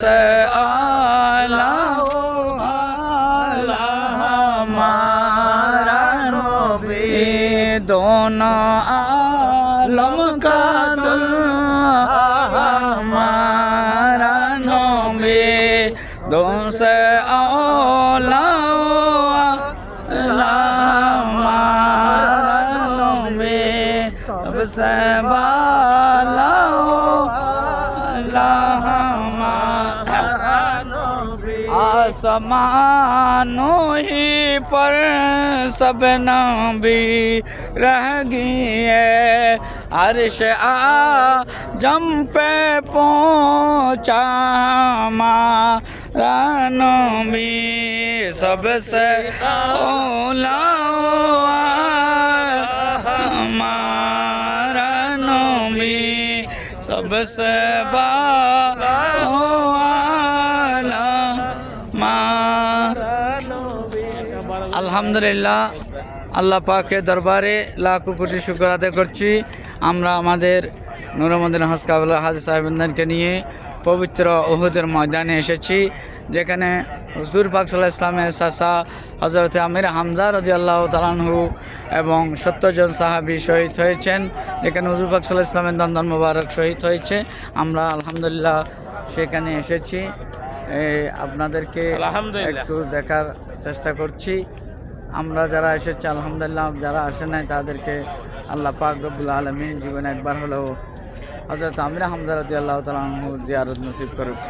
आला हमारा नबी दोनों आलम का दुल्हा हमारा नबी दोनों से आला हमारा नबी सबसे बाला आसमानों ही पर सब नबी रह गई है अर्श आजम पे पहुँचा हमारा नबी सबसे औला हमारा नबी सबसे আলহামদুলিল্লাহ আল্লাহ পাকের দরবারে লাখো কোটি শুকর আদায় করছি। আমরা আমাদের নূরুদ্দিন হজ কাবলা হাজী সাহেবদেরকে নিয়ে পবিত্র উহুদের ময়দানে এসেছি, যেখানে হুজুর পাক সাল্লাল্লাহু আলাইহি ওয়াসাল্লামের চাচা হযরত আমির হামজা রাদিয়াল্লাহু তাআলা আনহু এবং 70 জন সাহাবী শহীদ হয়েছেন, যেখানে হুজুর পাক সাল্লাল্লাহু আলাইহি ওয়াসাল্লামের দন্দন মোবারক শহীদ হয়েছে। আমরা আলহামদুলিল্লাহ সেখানে এসেছি, আপনাদেরকে একটু দেখার চেষ্টা করছি। আমরা যারা এসেছি আলহামদুলিল্লাহ, যারা আসে নাই তাদেরকে আল্লাহ পাক রব্বুল আলামিন জীবনে একবার হলেও হযরত আমির হামজা রাদিয়াল্লাহু তাআলা আনহু জিয়ারত নসিব করুক।